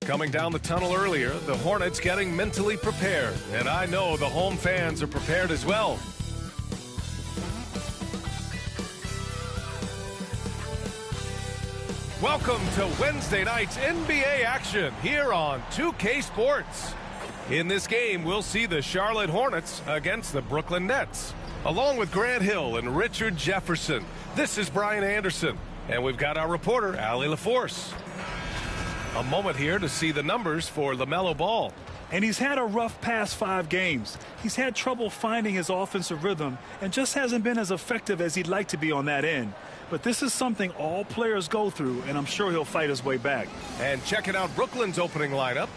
Coming down the tunnel earlier, the Hornets getting mentally prepared, and I know the home fans are prepared as well. Welcome to Wednesday night's NBA action here on 2K Sports. In this game, we'll see the Charlotte Hornets against the Brooklyn Nets. Along with Grant Hill and Richard Jefferson, this is Brian Anderson, and we've got our reporter, Allie LaForce. A moment here to see the numbers for LaMelo Ball. And he's had a rough past 5 games. He's had trouble finding his offensive rhythm and just hasn't been as effective as he'd like to be on that end. But this is something all players go through, and I'm sure he'll fight his way back. And checking out Brooklyn's opening lineup,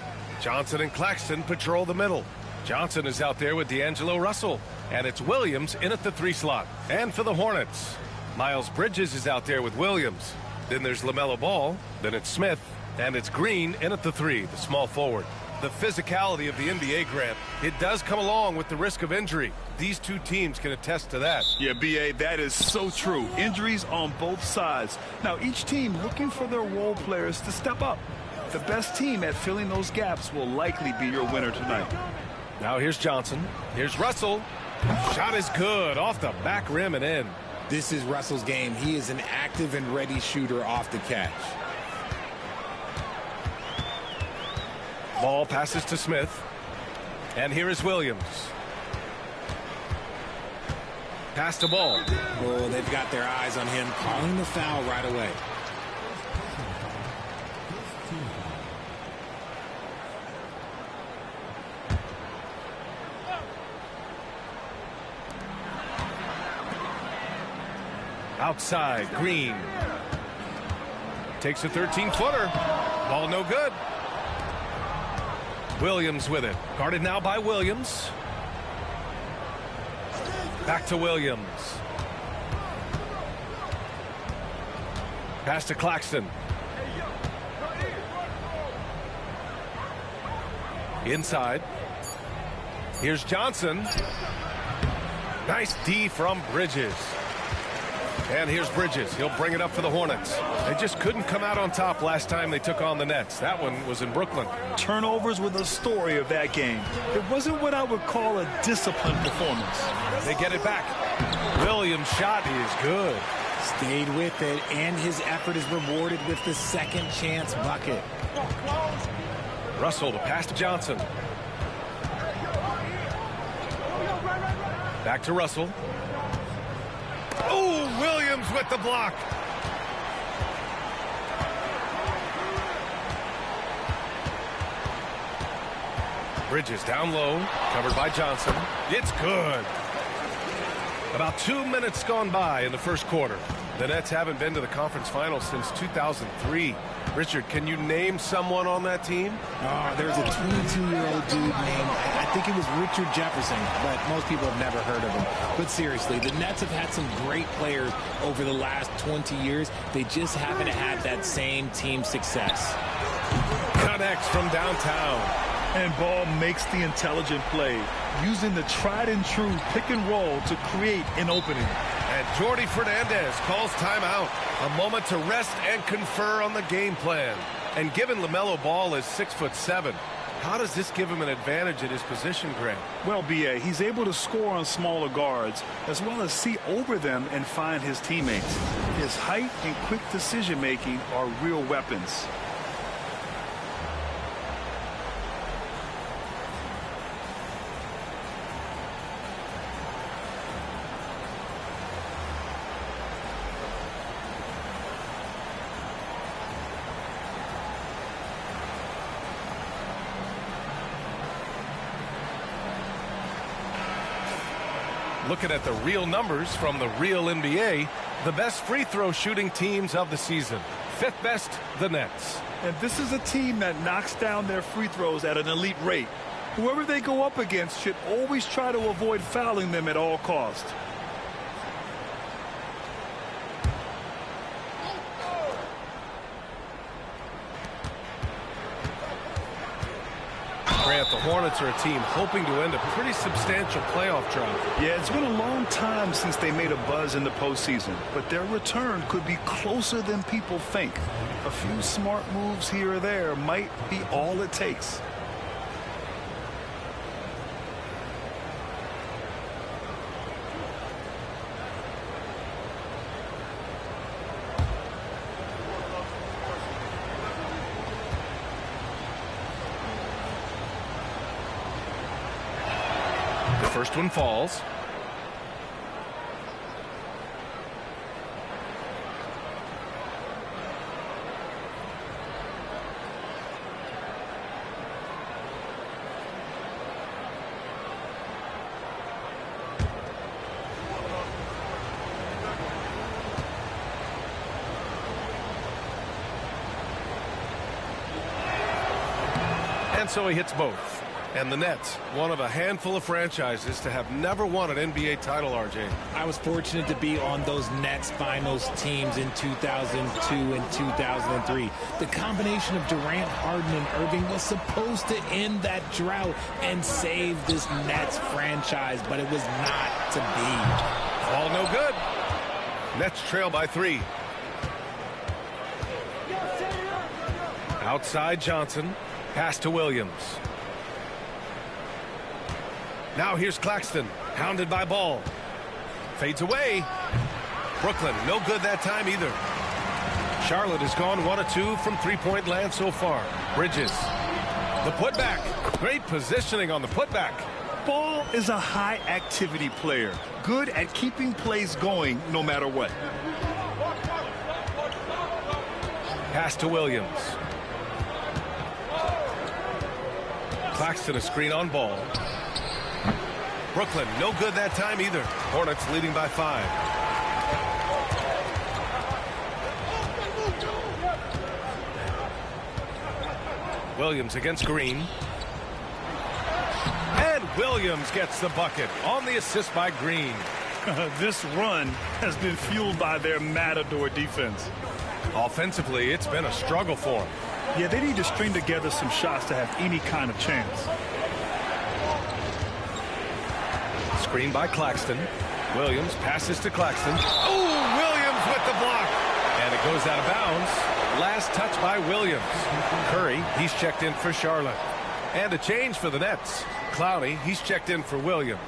Johnson and Claxton patrol the middle. Johnson is out there with D'Angelo Russell, and it's Williams in at the 3 slot. And for the Hornets, Miles Bridges is out there with Williams. Then there's LaMelo Ball, then it's Smith, and it's Green in at the 3, the small forward. The physicality of the NBA, Grant, it does come along with the risk of injury. These two teams can attest to that. Yeah, B.A., that is so true. Injuries on both sides. Now, each team looking for their role players to step up. The best team at filling those gaps will likely be your winner tonight. Now here's Johnson. Here's Russell. Shot is good, off the back rim and in. This is Russell's game. He is an active and ready shooter off the catch. Ball passes to Smith. And here is Williams. Pass to Ball. Oh, they've got their eyes on him, calling the foul right away. Outside, Green. Takes a 13-footer. Ball no good. Williams with it. Guarded now by Williams. Back to Williams. Pass to Claxton. Inside. Here's Johnson. Nice D from Bridges. And here's Bridges. He'll bring it up for the Hornets. They just couldn't come out on top last time they took on the Nets. That one was in Brooklyn. Turnovers were the story of that game. It wasn't what I would call a disciplined performance. They get it back. Williams' shot is good. Stayed with it, and his effort is rewarded with the second chance bucket. Russell to pass to Johnson. Back to Russell. Oh, Williams with the block. Bridges down low, covered by Johnson. It's good. About 2 minutes gone by in the first quarter. The Nets haven't been to the conference finals since 2003. Richard, can you name someone on that team? There's a 22-year-old dude named, I think it was Richard Jefferson, but most people have never heard of him. But seriously, the Nets have had some great players over the last 20 years. They just haven't had that same team success. Connects from downtown. And Ball makes the intelligent play, using the tried and true pick and roll to create an opening. And Jordi Fernandez calls timeout. A moment to rest and confer on the game plan. And given LaMelo Ball is 6'7", how does this give him an advantage at his position, Grant? Well, B.A., he's able to score on smaller guards, as well as see over them and find his teammates. His height and quick decision-making are real weapons. Looking at the real numbers from the real NBA, the best free throw shooting teams of the season. 5th best, the Nets. And this is a team that knocks down their free throws at an elite rate. Whoever they go up against should always try to avoid fouling them at all costs. Grant, the Hornets are a team hoping to end a pretty substantial playoff drought. Yeah, it's been a long time since they made a buzz in the postseason, but their return could be closer than people think. A few smart moves here or there might be all it takes. First one falls. And so he hits both. And the Nets, one of a handful of franchises to have never won an NBA title, RJ. I was fortunate to be on those Nets finals teams in 2002 and 2003. The combination of Durant, Harden, and Irving was supposed to end that drought and save this Nets franchise, but it was not to be. All no good. Nets trail by 3. Outside Johnson. Pass to Williams. Now here's Claxton, hounded by Ball. Fades away. Brooklyn, no good that time either. Charlotte has gone 1 of 2 from three-point land so far. Bridges. The putback. Great positioning on the putback. Ball is a high-activity player, good at keeping plays going no matter what. Pass to Williams. Claxton a screen on Ball. Brooklyn, no good that time either. Hornets leading by 5. Williams against Green. And Williams gets the bucket on the assist by Green. This run has been fueled by their matador defense. Offensively, it's been a struggle for them. Yeah, they need to string together some shots to have any kind of chance. Screen by Claxton. Williams passes to Claxton. Oh, Williams with the block. And it goes out of bounds. Last touch by Williams. Curry, he's checked in for Charlotte. And a change for the Nets. Clowney, he's checked in for Williams.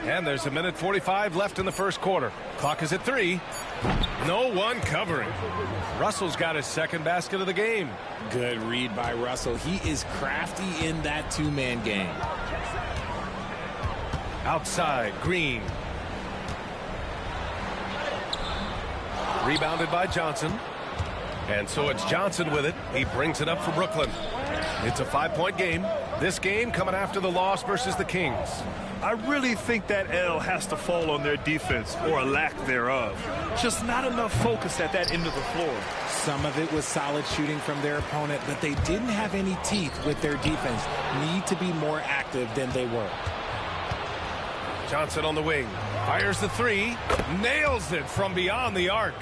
And there's 1:45 left in the first quarter. Clock is at 3. No one covering. Russell's got his second basket of the game. Good read by Russell. He is crafty in that two-man game. Outside, Green. Rebounded by Johnson. And so it's Johnson with it. He brings it up for Brooklyn. It's a 5-point game. This game coming after the loss versus the Kings. I really think that L has to fall on their defense, or a lack thereof. Just not enough focus at that end of the floor. Some of it was solid shooting from their opponent, but they didn't have any teeth with their defense. Need to be more active than they were. Johnson on the wing. Fires the 3. Nails it from beyond the arc.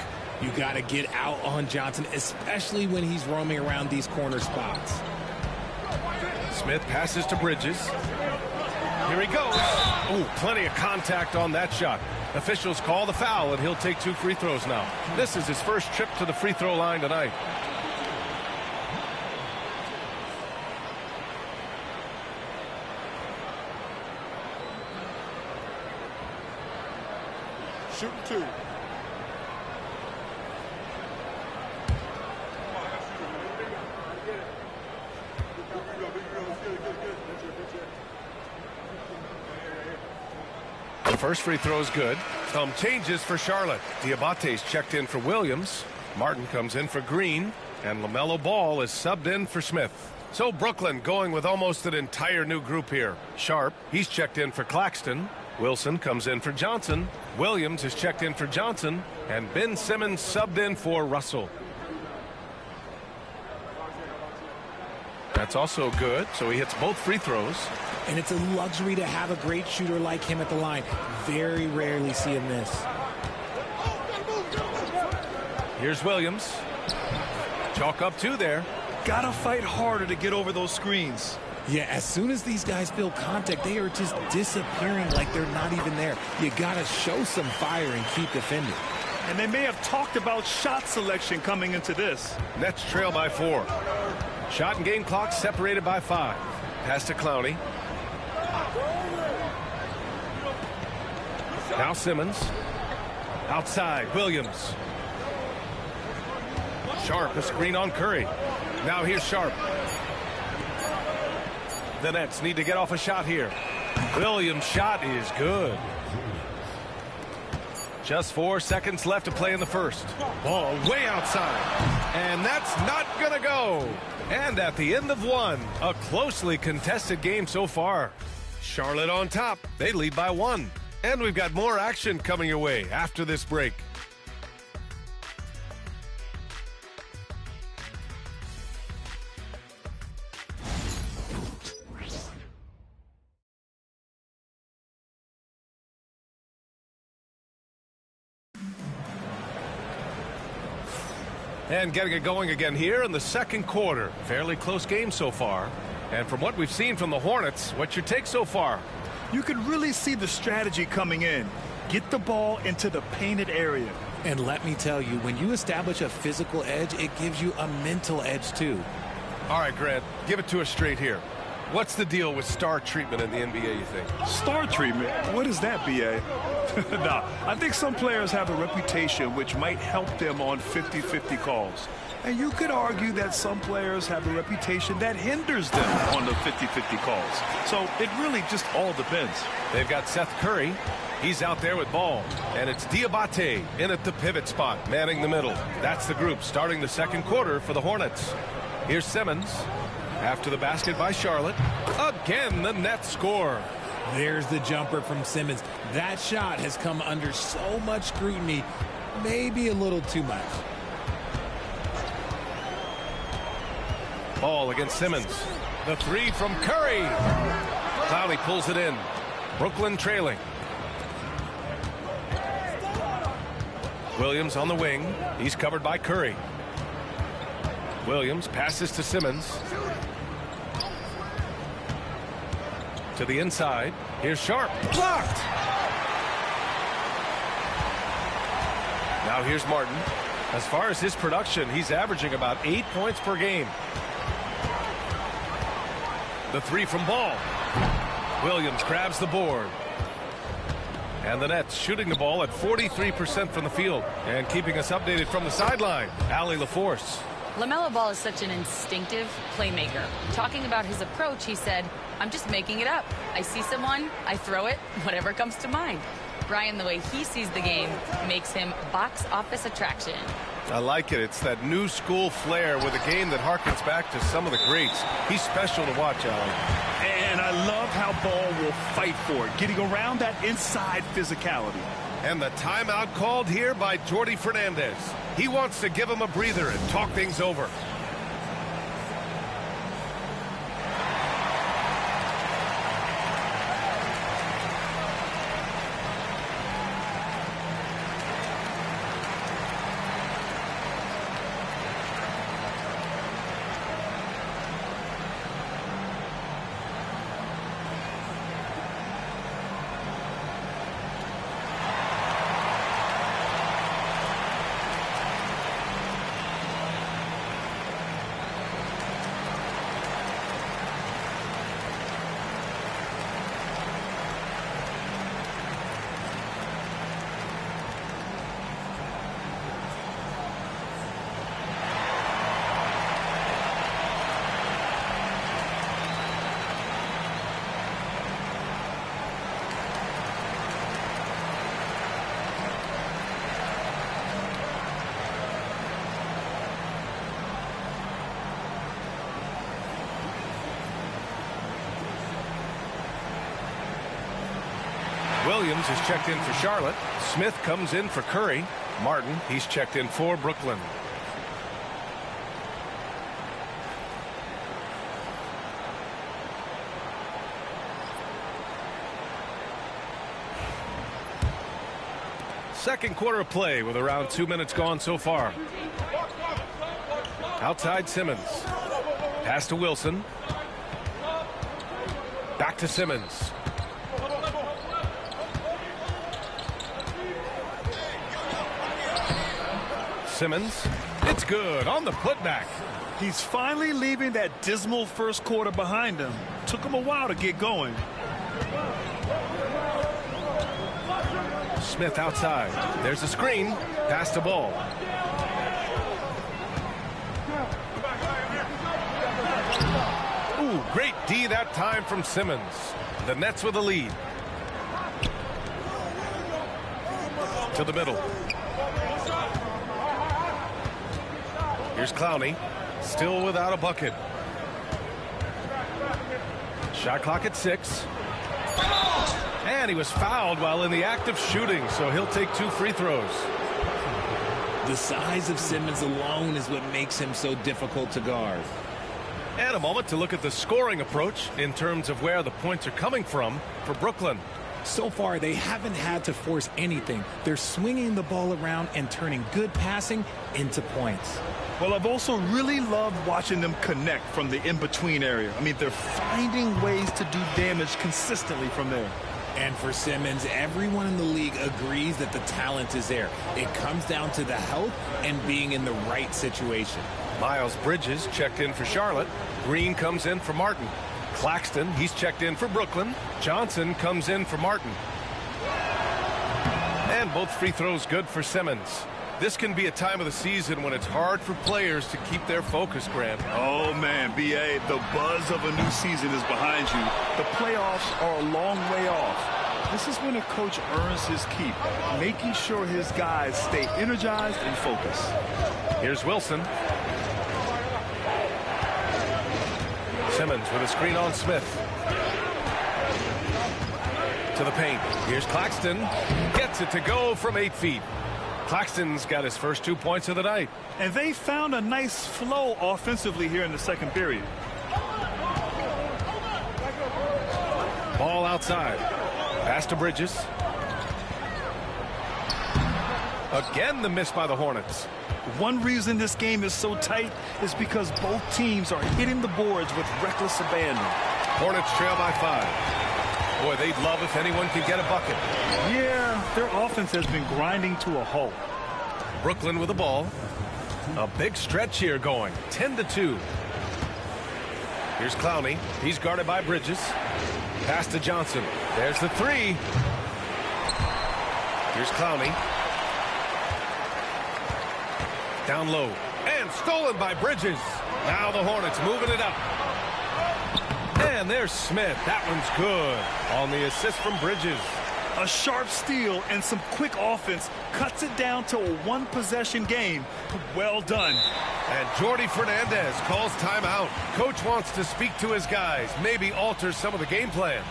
You got to get out on Johnson, especially when he's roaming around these corner spots. Smith passes to Bridges. Here he goes. Oh, plenty of contact on that shot. Officials call the foul, and he'll take 2 free throws now. This is his first trip to the free throw line tonight. Shooting 2. The first free throw is good. Some changes for Charlotte. Diabate's checked in for Williams. Martin comes in for Green. And LaMelo Ball is subbed in for Smith. So Brooklyn going with almost an entire new group here. Sharp, he's checked in for Claxton. Wilson comes in for Johnson. Williams is checked in for Johnson. And Ben Simmons subbed in for Russell. That's also good, so he hits both free throws. And it's a luxury to have a great shooter like him at the line. Very rarely see him miss. Here's Williams. Chalk up 2 there. Gotta fight harder to get over those screens. Yeah, as soon as these guys feel contact, they are just disappearing like they're not even there. You gotta show some fire and keep defending. And they may have talked about shot selection coming into this. Nets trail by 4. Shot and game clock separated by 5. Pass to Clowney. Now Simmons. Outside, Williams. Sharp, a screen on Curry. Now here's Sharp. The Nets need to get off a shot here. Williams' shot is good. Just 4 seconds left to play in the first. Ball way outside. And that's not going to go. And at the end of 1, a closely contested game so far. Charlotte on top. They lead by 1. And we've got more action coming your way after this break. And getting it going again here in the second quarter. Fairly close game so far. And from what we've seen from the Hornets, what's your take so far? You can really see the strategy coming in. Get the ball into the painted area. And let me tell you, when you establish a physical edge, it gives you a mental edge too. All right, Grant, give it to us straight here. What's the deal with star treatment in the NBA, you think? Star treatment? What is that, B.A.? Nah, I think some players have a reputation which might help them on 50-50 calls. And you could argue that some players have a reputation that hinders them on the 50-50 calls. So it really just all depends. They've got Seth Curry. He's out there with ball. And it's Diabate in at the pivot spot, manning the middle. That's the group starting the second quarter for the Hornets. Here's Simmons. After the basket by Charlotte. Again, the Nets score. There's the jumper from Simmons. That shot has come under so much scrutiny, maybe a little too much. Ball against Simmons. The 3 from Curry. Clowney pulls it in. Brooklyn trailing. Williams on the wing. He's covered by Curry. Williams passes to Simmons. To the inside. Here's Sharp. Blocked! Now here's Martin. As far as his production, he's averaging about 8 points per game. The 3 from Ball. Williams grabs the board. And the Nets shooting the ball at 43% from the field. And keeping us updated from the sideline, Allie LaForce. LaMelo Ball is such an instinctive playmaker. Talking about his approach, he said, I'm just making it up. I see someone, I throw it, whatever comes to mind. Brian, the way he sees the game makes him box office attraction. I like it. It's that new school flair with a game that harkens back to some of the greats. He's special to watch, Allie. And I love how Ball will fight for it, getting around that inside physicality. And the timeout called here by Jordi Fernandez. He wants to give him a breather and talk things over. Williams is checked in for Charlotte. Smith comes in for Curry. Martin, he's checked in for Brooklyn. Second quarter of play with around 2 minutes gone so far. Outside Simmons. Pass to Wilson. Back to Simmons. Simmons. It's good on the putback. He's finally leaving that dismal first quarter behind him. Took him a while to get going. Smith outside. There's a screen. Pass to Ball. Ooh, great D that time from Simmons. The Nets with a lead. To the middle. Here's Clowney. Still without a bucket. Shot clock at 6. And he was fouled while in the act of shooting, so he'll take 2 free throws. The size of Simmons alone is what makes him so difficult to guard. And a moment to look at the scoring approach in terms of where the points are coming from for Brooklyn. So far, they haven't had to force anything. They're swinging the ball around and turning good passing into points. Well, I've also really loved watching them connect from the in-between area. I mean, they're finding ways to do damage consistently from there. And for Simmons, everyone in the league agrees that the talent is there. It comes down to the health and being in the right situation. Miles Bridges checked in for Charlotte. Green comes in for Martin. Claxton, he's checked in for Brooklyn. Johnson comes in for Martin. And both free throws good for Simmons. This can be a time of the season when it's hard for players to keep their focus, Grant. Oh, man, B.A., the buzz of a new season is behind you. The playoffs are a long way off. This is when a coach earns his keep, making sure his guys stay energized and focused. Here's Wilson. Simmons with a screen on Smith. To the paint. Here's Claxton. Gets it to go from 8 feet. Claxton's got his first 2 points of the night. And they found a nice flow offensively here in the second period. Ball outside. Pass to Bridges. Again, the miss by the Hornets. One reason this game is so tight is because both teams are hitting the boards with reckless abandon. Hornets trail by 5. Boy, they'd love if anyone could get a bucket. Yeah, their offense has been grinding to a halt. Brooklyn with the ball. A big stretch here going. 10-2. Here's Clowney. He's guarded by Bridges. Pass to Johnson. There's the 3. Here's Clowney. Down low. And stolen by Bridges. Now the Hornets moving it up. And there's Smith. That one's good on the assist from Bridges. A sharp steal and some quick offense cuts it down to a one-possession game. Well done. And Jordi Fernandez calls timeout. Coach wants to speak to his guys, maybe alter some of the game plan.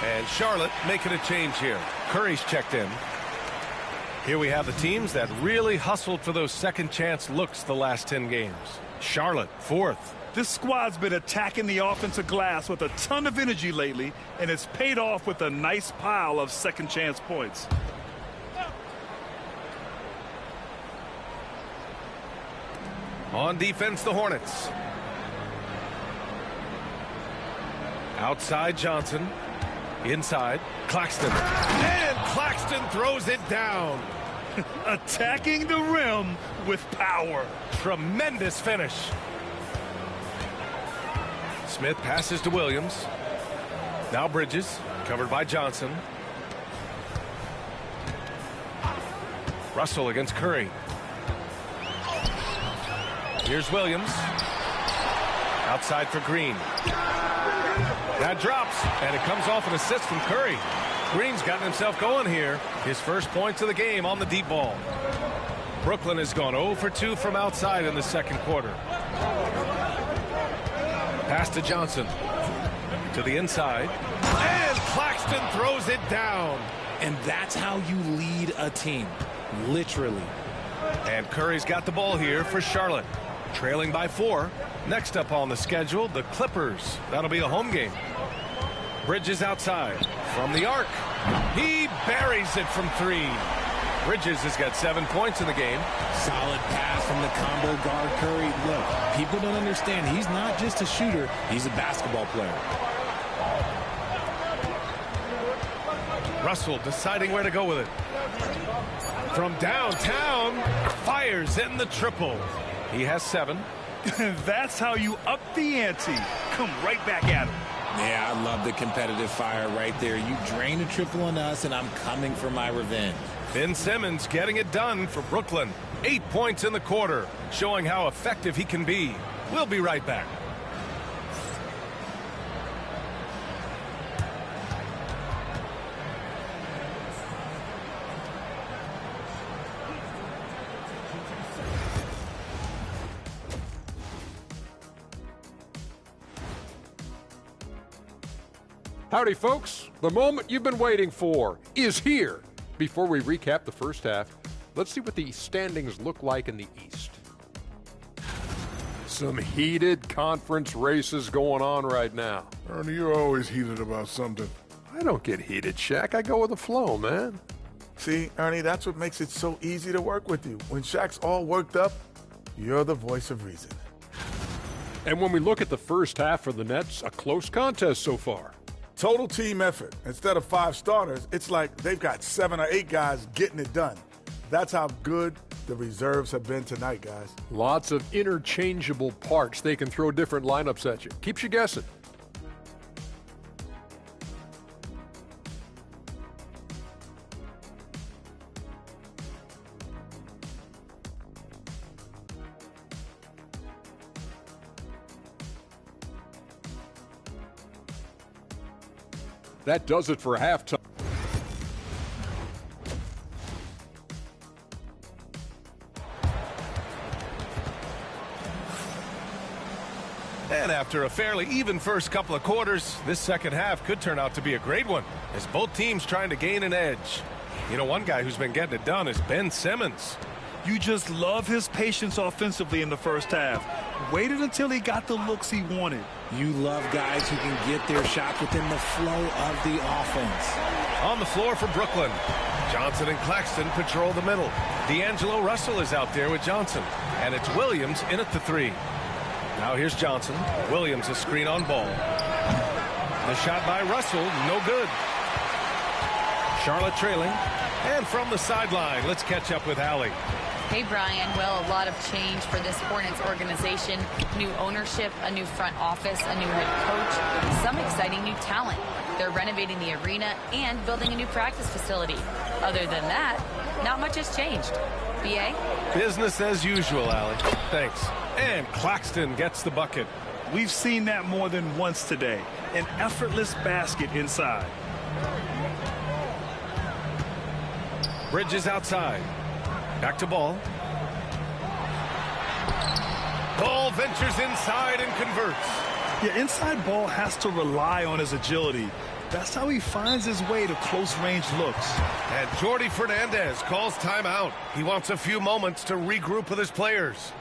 And Charlotte making a change here. Curry's checked in. Here we have the teams that really hustled for those second chance looks the last 10 games. Charlotte, 4th. This squad's been attacking the offensive glass with a ton of energy lately, and it's paid off with a nice pile of second chance points. On defense, the Hornets. Outside Johnson. Inside, Claxton. And Claxton throws it down. Attacking the rim with power. Tremendous finish. Smith passes to Williams. Now Bridges, covered by Johnson. Russell against Curry. Here's Williams. Outside for Green. That drops, and it comes off an assist from Curry. Green's gotten himself going here. His first points of the game on the deep ball. Brooklyn has gone 0 for 2 from outside in the second quarter. Pass to Johnson. To the inside. And Claxton throws it down. And that's how you lead a team, literally. And Curry's got the ball here for Charlotte. Trailing by 4. Next up on the schedule, the Clippers. That'll be a home game. Bridges outside from the arc. He buries it from 3. Bridges has got 7 points in the game. Solid pass from the combo guard Curry. Look, people don't understand. He's not just a shooter. He's a basketball player. Russell deciding where to go with it. From downtown, fires in the triple. He has 7. That's how you up the ante. Come right back at him. Yeah, I love the competitive fire right there. You drain a triple on us, and I'm coming for my revenge. Ben Simmons getting it done for Brooklyn. 8 points in the quarter, showing how effective he can be. We'll be right back. Howdy, folks. The moment you've been waiting for is here. Before we recap the first half, let's see what the standings look like in the East. Some heated conference races going on right now. Ernie, you're always heated about something. I don't get heated, Shaq. I go with the flow, man. See, Ernie, that's what makes it so easy to work with you. When Shaq's all worked up, you're the voice of reason. And when we look at the first half for the Nets, a close contest so far. Total team effort. Instead of 5 starters, it's like they've got 7 or 8 guys getting it done. That's how good the reserves have been tonight, guys. Lots of interchangeable parts. They can throw different lineups at you. Keeps you guessing. That does it for halftime. And after a fairly even first couple of quarters, this second half could turn out to be a great one, as both teams trying to gain an edge. You know, one guy who's been getting it done is Ben Simmons. You just love his patience offensively in the first half. Waited until he got the looks he wanted. You love guys who can get their shot within the flow of the offense. On the floor for Brooklyn, Johnson and Claxton patrol the middle. D'Angelo Russell is out there with Johnson, and it's Williams in at the 3. Now here's Johnson. Williams a screen on ball. The shot by Russell, no good. Charlotte trailing. And from the sideline, let's catch up with Allie. Hey, Brian. Well, a lot of change for this Hornets organization. New ownership, a new front office, a new head coach, some exciting new talent. They're renovating the arena and building a new practice facility. Other than that, not much has changed. BA? Business as usual, Allie. Thanks. And Claxton gets the bucket. We've seen that more than once today. An effortless basket inside. Bridges outside. Back to ball. Ball ventures inside and converts. Yeah, inside ball has to rely on his agility. That's how he finds his way to close-range looks. And Jordi Fernandez calls timeout. He wants a few moments to regroup with his players.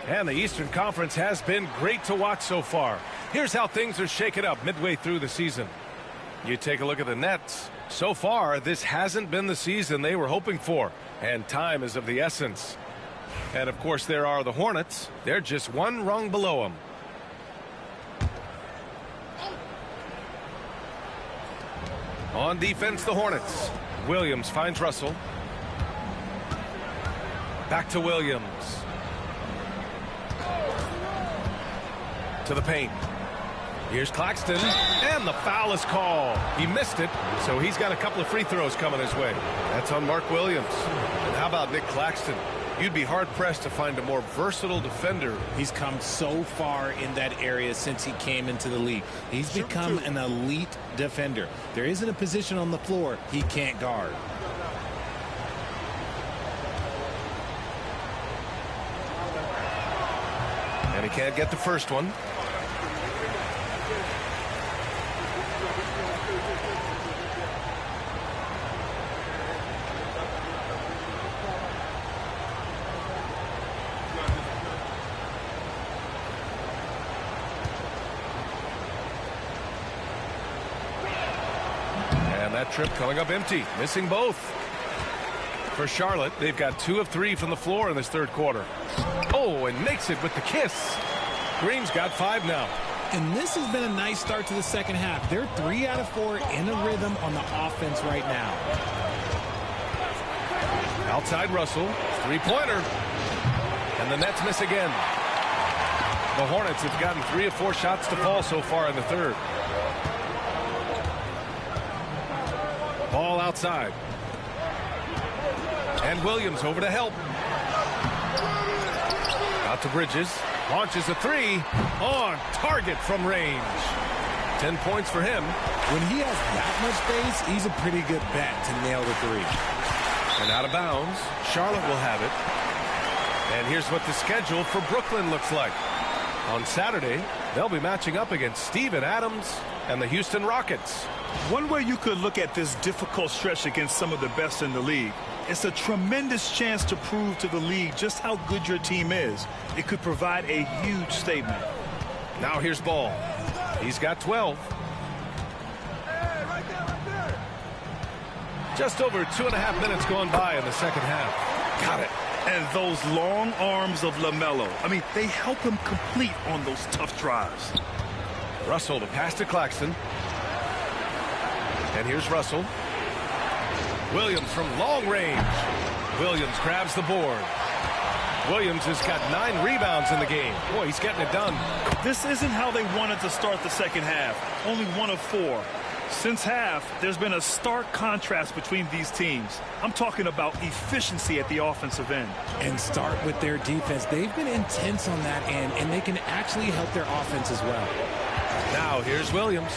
And the Eastern Conference has been great to watch so far. Here's how things are shaken up midway through the season. You take a look at the Nets. So far, this hasn't been the season they were hoping for, and time is of the essence. And, of course, there are the Hornets. They're just one rung below them. On defense, the Hornets. Williams finds Russell. Back to Williams. To the paint. Here's Claxton, and the foul is called. He missed it, so he's got a couple of free throws coming his way. That's on Mark Williams. And how about Nick Claxton? You'd be hard-pressed to find a more versatile defender. He's come so far in that area since he came into the league. He's become an elite defender. There isn't a position on the floor he can't guard. And he can't get the first one. That trip coming up empty, missing both. For Charlotte, they've got 2 of 3 from the floor in this third quarter. Oh, and makes it with the kiss. Green's got 5 now. And this has been a nice start to the second half. They're 3 out of 4 in a rhythm on the offense right now. Outside Russell, three-pointer. And the Nets miss again. The Hornets have gotten 3 of 4 shots to fall so far in the third. Ball outside. And Williams over to help. Out to Bridges. Launches a 3. On target from range. 10 points for him. When he has that much space, he's a pretty good bet to nail the 3. And out of bounds. Charlotte will have it. And here's what the schedule for Brooklyn looks like. On Saturday, they'll be matching up against Steven Adams and the Houston Rockets. One way you could look at this difficult stretch against some of the best in the league, it's a tremendous chance to prove to the league just how good your team is. It could provide a huge statement. Now here's Ball. He's got 12. Just over 2.5 minutes gone by in the second half. Got it. And those long arms of LaMelo, I mean, they help him complete on those tough drives. Russell to pass to Claxton. And here's Russell. Williams from long range. Williams grabs the board. Williams has got 9 rebounds in the game. Boy, he's getting it done. This isn't how they wanted to start the second half. Only 1 of 4. Since half, there's been a stark contrast between these teams. I'm talking about efficiency at the offensive end. And start with their defense. They've been intense on that end, and they can actually help their offense as well. Now here's Williams.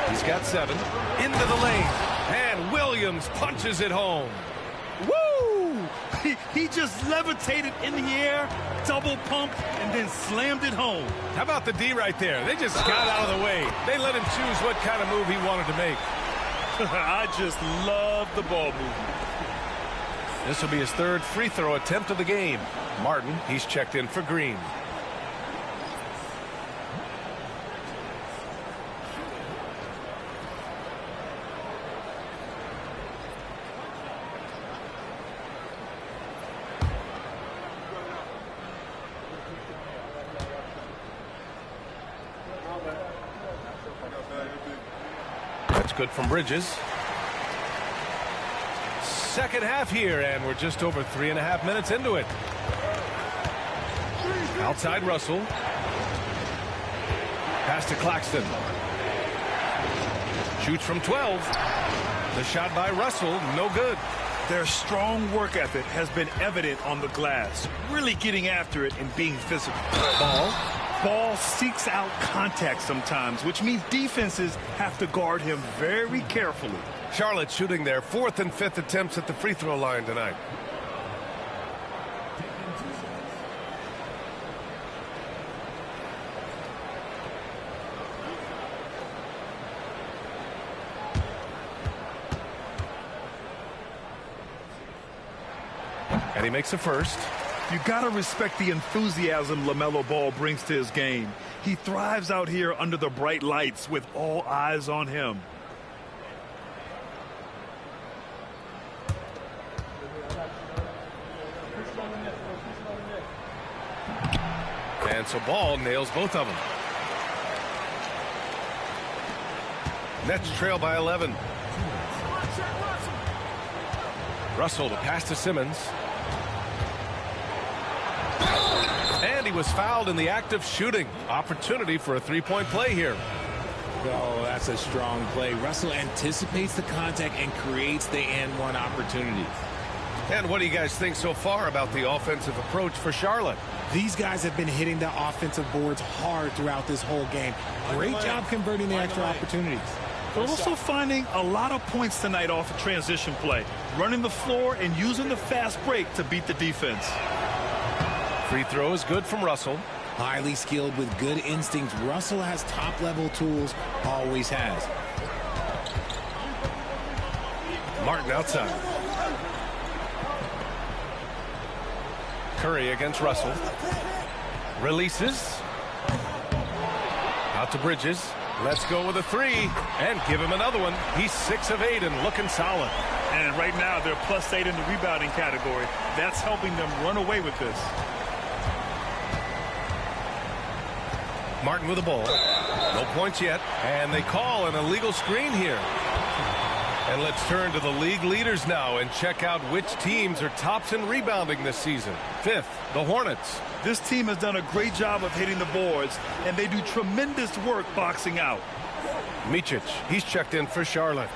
He's got 7. Into the lane. And Williams punches it home. Woo! He just levitated in the air, double pumped, and then slammed it home. How about the D right there? They just got out of the way. They let him choose what kind of move he wanted to make. I just love the ball movement. This will be his 3rd free throw attempt of the game. Martin, he's checked in for Green. That's good from Bridges. Second half here, and we're just over 3.5 minutes into it. Outside Russell. Pass to Claxton. Shoots from 12. The shot by Russell, no good. Their strong work ethic has been evident on the glass, really getting after it and being physical. Ball seeks out contact sometimes, which means defenses have to guard him very carefully. Charlotte shooting their 4th and 5th attempts at the free throw line tonight. And he makes a first. You got to respect the enthusiasm LaMelo Ball brings to his game. He thrives out here under the bright lights with all eyes on him. And so Ball nails both of them. Nets trail by 11. Russell to pass to Simmons. And he was fouled in the act of shooting. Opportunity for a three-point play here. Oh, that's a strong play. Russell anticipates the contact and creates the and-one opportunity. And what do you guys think so far about the offensive approach for Charlotte? These guys have been hitting the offensive boards hard throughout this whole game. Great job converting the extra opportunities. They're also finding a lot of points tonight off of transition play, running the floor and using the fast break to beat the defense. Free throw is good from Russell. Highly skilled with good instincts. Russell has top-level tools, always has. Martin outside. Curry against Russell. Releases. Out to Bridges. Let's go with a three and give him another one. He's 6 of 8 and looking solid. And right now they're +8 in the rebounding category. That's helping them run away with this. Martin with the ball. No points yet. And they call an illegal screen here. And let's turn to the league leaders now and check out which teams are tops in rebounding this season. 5th, the Hornets. This team has done a great job of hitting the boards, and they do tremendous work boxing out. Micic, he's checked in for Charlotte.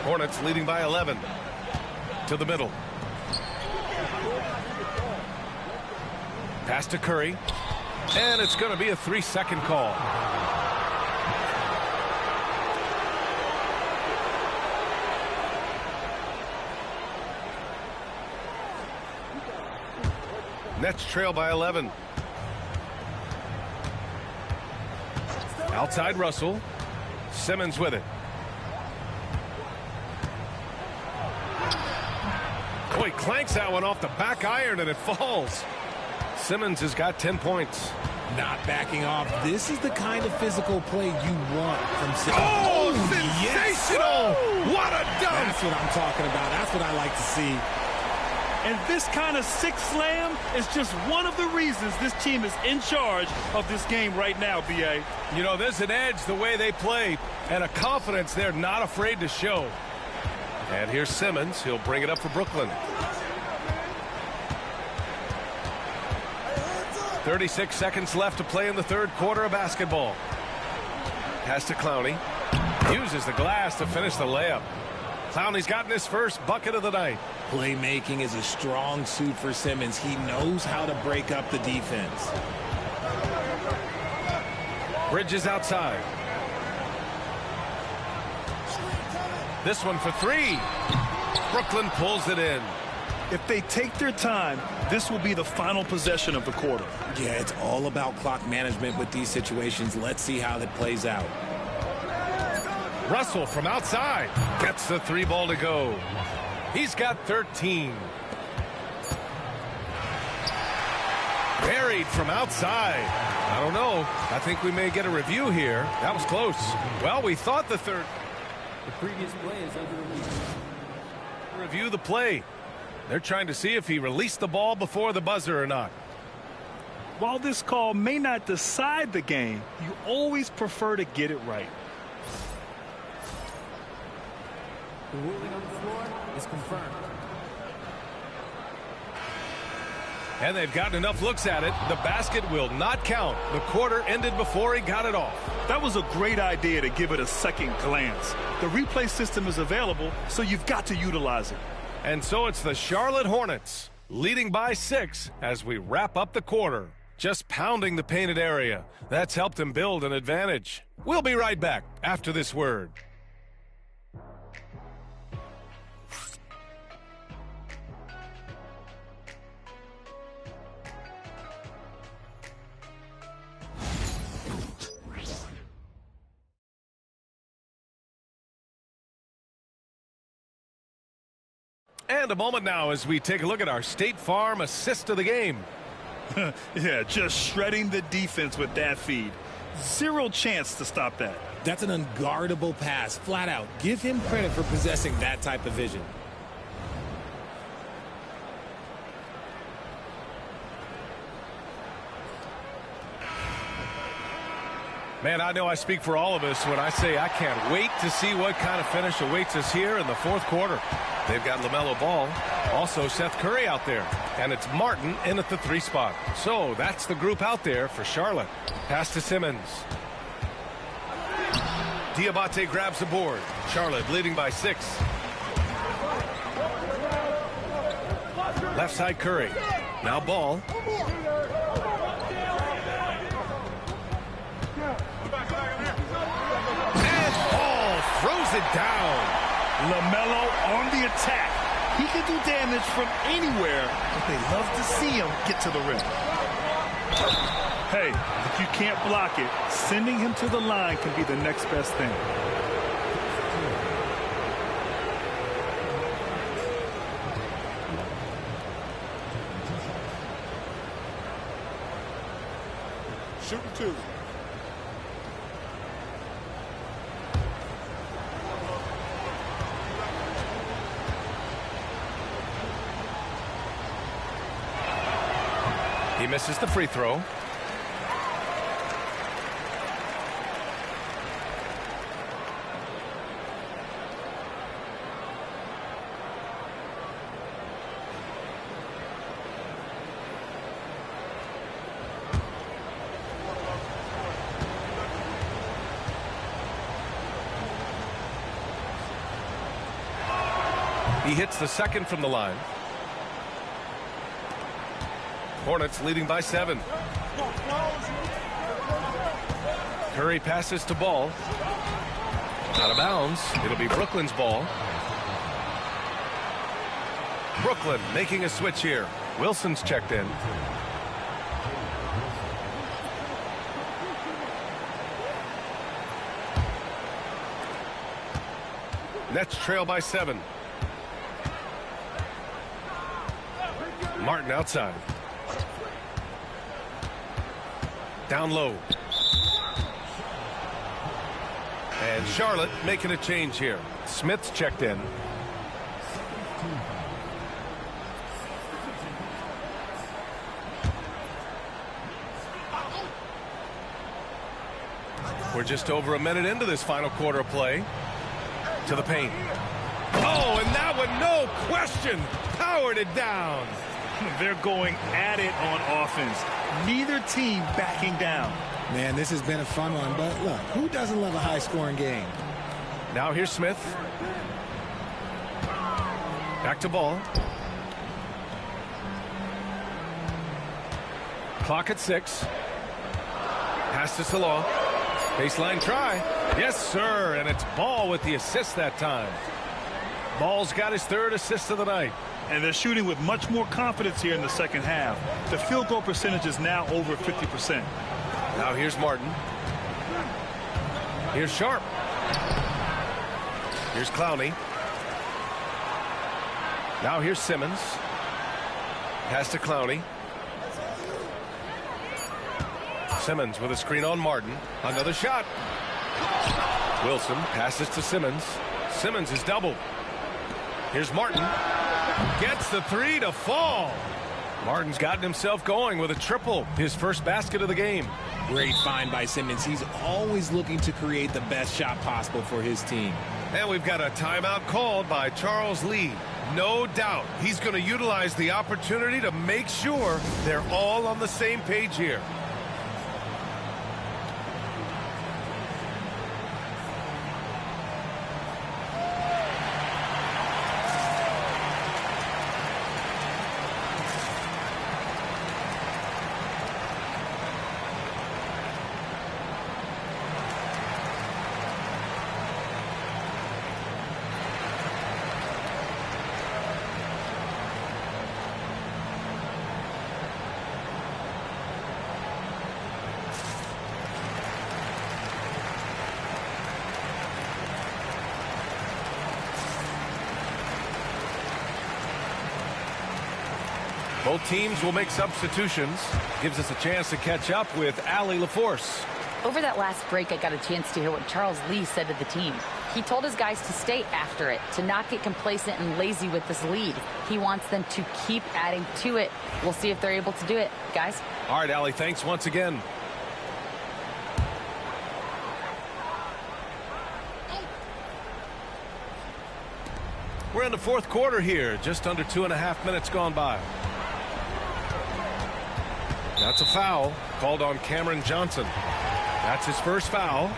Hornets leading by 11. To the middle. Pass to Curry. And it's going to be a 3-second call. Nets trail by 11. Outside Russell. Simmons with it. Oh, he clanks that one off the back iron and it falls. Simmons has got 10 points. Not backing off. This is the kind of physical play you want from Simmons. Oh, sensational! Yes. What a dunk! That's what I'm talking about. That's what I like to see. And this kind of sick slam is just one of the reasons this team is in charge of this game right now, B.A. You know, there's an edge the way they play and a confidence they're not afraid to show. And here's Simmons. He'll bring it up for Brooklyn. 36 seconds left to play in the third quarter of basketball. Pass to Clowney. Uses the glass to finish the layup. Clowney's gotten his first bucket of the night. Playmaking is a strong suit for Simmons. He knows how to break up the defense. Bridges outside. This one for three. Brooklyn pulls it in. If they take their time, this will be the final possession of the quarter. Yeah, it's all about clock management with these situations. Let's see how that plays out. Russell from outside gets the three ball to go. He's got 13. Buried from outside. I don't know. I think we may get a review here. That was close. Well, we thought the third. The previous play is under review. Review the play. They're trying to see if he released the ball before the buzzer or not. While this call may not decide the game, you always prefer to get it right. The ruling on the floor is confirmed. And they've gotten enough looks at it. The basket will not count. The quarter ended before he got it off. That was a great idea to give it a second glance. The replay system is available, so you've got to utilize it. And so it's the Charlotte Hornets leading by 6 as we wrap up the quarter. Just pounding the painted area. That's helped them build an advantage. We'll be right back after this word. And a moment now as we take a look at our State Farm assist of the game. Yeah, just shredding the defense with that feed. Zero chance to stop that. That's an unguardable pass, flat out. Give him credit for possessing that type of vision. Man, I know I speak for all of us when I say I can't wait to see what kind of finish awaits us here in the fourth quarter. They've got LaMelo Ball, also Seth Curry out there, and it's Martin in at the 3 spot. So that's the group out there for Charlotte. Pass to Simmons. Diabate grabs the board. Charlotte leading by 6. Left side Curry. Now Ball. Throws it down. LaMelo on the attack. He can do damage from anywhere, but they love to see him get to the rim. Hey, if you can't block it, sending him to the line can be the next best thing. Shooting 2. He misses the free throw. He hits the second from the line. Hornets leading by 7. Curry passes to Ball. Out of bounds. It'll be Brooklyn's ball. Brooklyn making a switch here. Wilson's checked in. Nets trail by 7. Martin outside. Down low. And Charlotte making a change here. Smith's checked in. We're just over a minute into this final quarter of play. To the paint. Oh, and that one, no question, powered it down. They're going at it on offense. Neither team backing down. Man, this has been a fun one, but look, who doesn't love a high-scoring game? Now here's Smith. Back to Ball. Clock at 6. Pass to Salah. Baseline try. Yes, sir, and it's Ball with the assist that time. Ball's got his 3rd assist of the night. And they're shooting with much more confidence here in the second half. The field goal percentage is now over 50%. Now here's Martin. Here's Sharp. Here's Clowney. Now here's Simmons. Pass to Clowney. Simmons with a screen on Martin. Another shot. Wilson passes to Simmons. Simmons is doubled. Here's Martin. Gets the 3 to fall. Martin's gotten himself going with a triple. His first basket of the game. Great find by Simmons. He's always looking to create the best shot possible for his team. And we've got a timeout called by Charles Lee. No doubt he's going to utilize the opportunity to make sure they're all on the same page here. Both teams will make substitutions. Gives us a chance to catch up with Allie LaForce. Over that last break, I got a chance to hear what Charles Lee said to the team. He told his guys to stay after it, to not get complacent and lazy with this lead. He wants them to keep adding to it. We'll see if they're able to do it, guys. All right, Allie, thanks once again. We're in the fourth quarter here, just under 2.5 minutes gone by. That's a foul called on Cameron Johnson. That's his first foul.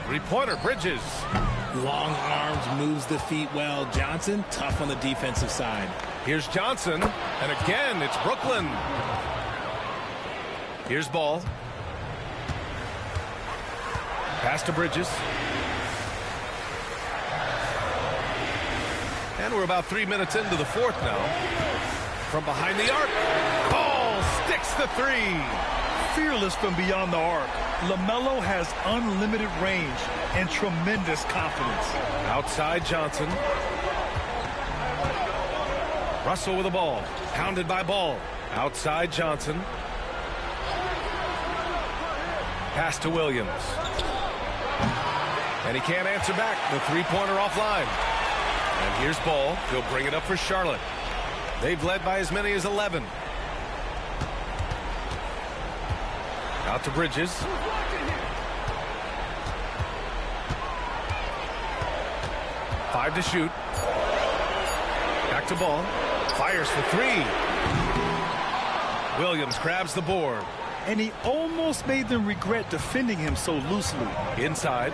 Three-pointer, Bridges. Long arms, moves the feet well. Johnson, tough on the defensive side. Here's Johnson, and again, it's Brooklyn. Here's Ball. Pass to Bridges. And we're about 3 minutes into the fourth now. From behind the arc. Ball sticks the three. Fearless from beyond the arc. LaMelo has unlimited range and tremendous confidence. Outside Johnson. Russell with the ball. Pounded by Ball. Outside Johnson. Pass to Williams. And he can't answer back. The three-pointer offline. And here's Ball. He'll bring it up for Charlotte. They've led by as many as 11. Out to Bridges. Five to shoot. Back to Ball. Fires for three. Williams grabs the board. And he almost made them regret defending him so loosely. Inside.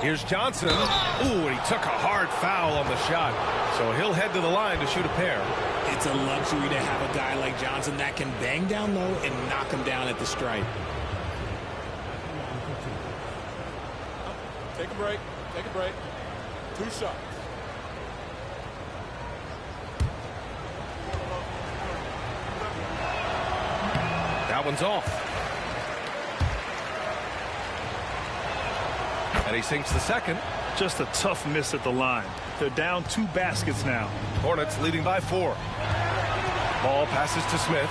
Here's Johnson. Ooh, and he took a hard foul on the shot. So he'll head to the line to shoot a pair. It's a luxury to have a guy like Johnson that can bang down low and knock him down at the stripe. Take a break. Take a break. 2 shots. That one's off. And he sinks the second. Just a tough miss at the line. They're down 2 baskets now. Hornets leading by 4. Ball passes to Smith.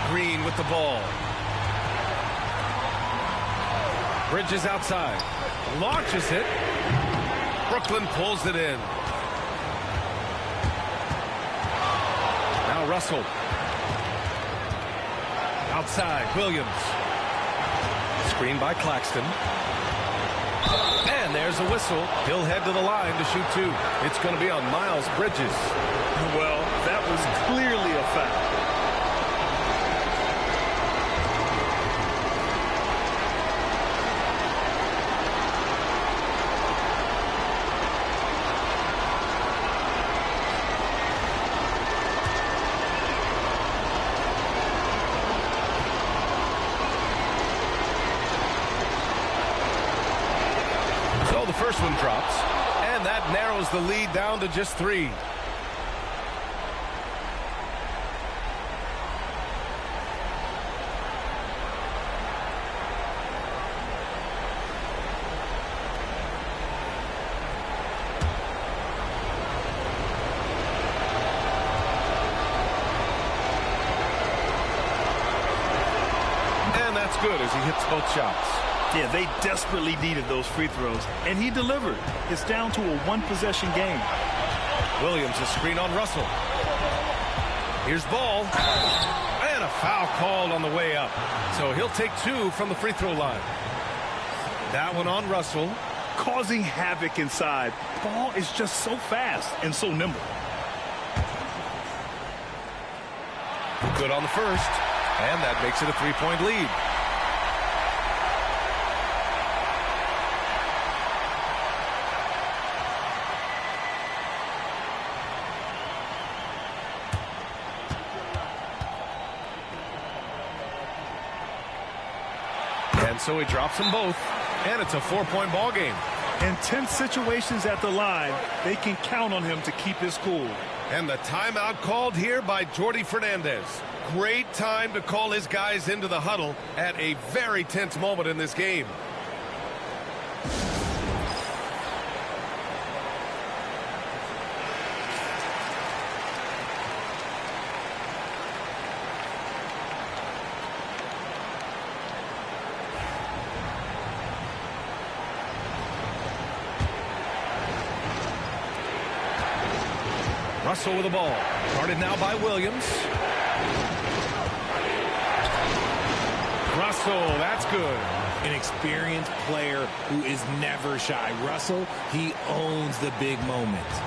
Green with the ball. Bridges outside. Launches it. Brooklyn pulls it in. Now Russell. Outside, Williams. Screen by Claxton. And there's a whistle. He'll head to the line to shoot 2. It's going to be on Miles Bridges. Well, that was clearly a foul. First one drops, and that narrows the lead down to just 3. And that's good as he hits both shots. Yeah, they desperately needed those free throws, and he delivered. It's down to a 1-possession game. Williams a screen on Russell. Here's Ball. And a foul called on the way up. So he'll take 2 from the free throw line. That one on Russell. Causing havoc inside. Ball is just so fast and so nimble. Good on the first. And that makes it a 3-point lead. And so he drops them both, and it's a 4-point ball game. In tense situations at the line, they can count on him to keep his cool. And the timeout called here by Jordi Fernandez. Great time to call his guys into the huddle at a very tense moment in this game. Russell with the ball. Guarded now by Williams. Russell, that's good. An experienced player who is never shy. Russell, he owns the big moments.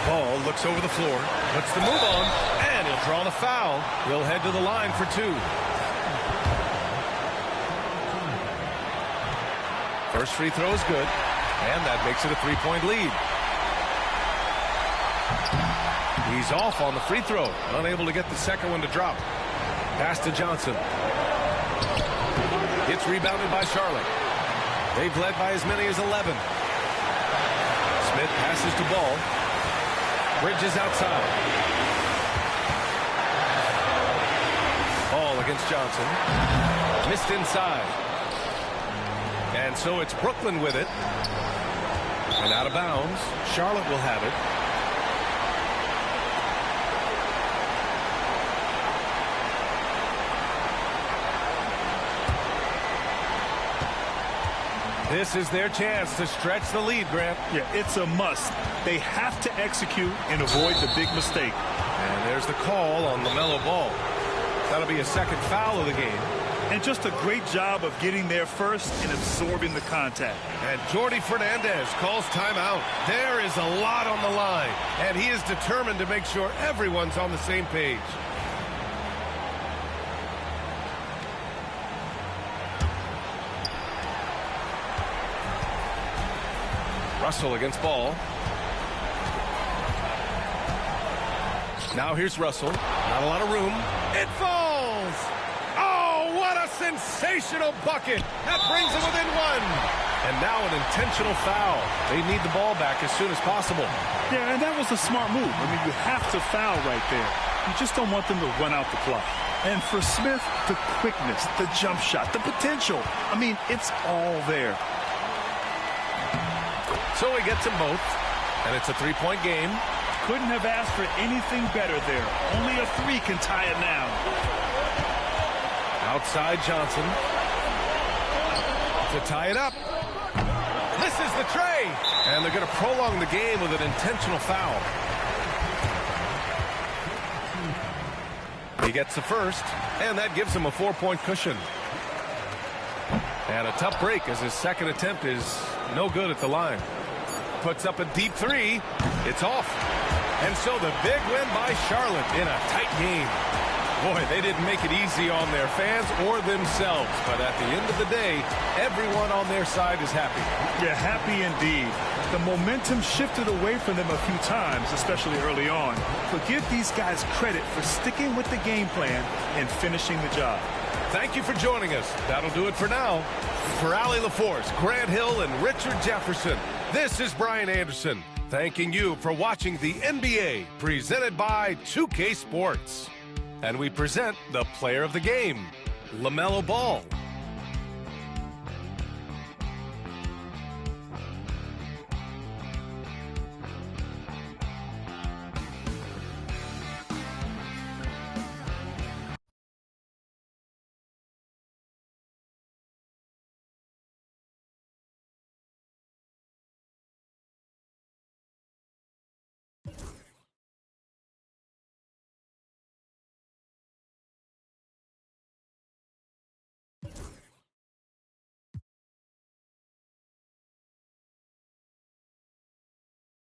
Ball looks over the floor, puts the move on, and he'll draw the foul. He'll head to the line for 2. First free throw is good, and that makes it a 3-point lead. He's off on the free throw, unable to get the second one to drop. Pass to Johnson. It's rebounded by Charlotte. They've led by as many as 11. Smith passes to Ball. Bridges outside. Ball against Johnson. Missed inside. And so it's Brooklyn with it. And out of bounds. Charlotte will have it. This is their chance to stretch the lead, Grant. Yeah, it's a must. They have to execute and avoid the big mistake. And there's the call on LaMelo Ball. That'll be a second foul of the game. And just a great job of getting there first and absorbing the contact. And Jordi Fernandez calls timeout. There is a lot on the line, and he is determined to make sure everyone's on the same page. Russell against Ball. Now here's Russell. Not a lot of room. It falls! Oh, what a sensational bucket! That brings him within 1. And now an intentional foul. They need the ball back as soon as possible. Yeah, and that was a smart move. I mean, you have to foul right there. You just don't want them to run out the clock. And for Smith, the quickness, the jump shot, the potential. I mean, it's all there. So he gets them both, and it's a 3-point game. Couldn't have asked for anything better there. Only a 3 can tie it now. Outside Johnson. To tie it up. Misses the tray. And they're going to prolong the game with an intentional foul. He gets the first, and that gives him a 4-point cushion. And a tough break as his second attempt is no good at the line. Puts up a deep 3. It's off. And so the big win by Charlotte in a tight game. Boy, they didn't make it easy on their fans or themselves. But at the end of the day, everyone on their side is happy. Yeah, happy indeed. The momentum shifted away from them a few times, especially early on. But give these guys credit for sticking with the game plan and finishing the job. Thank you for joining us. That'll do it for now. For Allie LaForce, Grant Hill, and Richard Jefferson, this is Brian Anderson, thanking you for watching the NBA, presented by 2K Sports. And we present the player of the game, LaMelo Ball.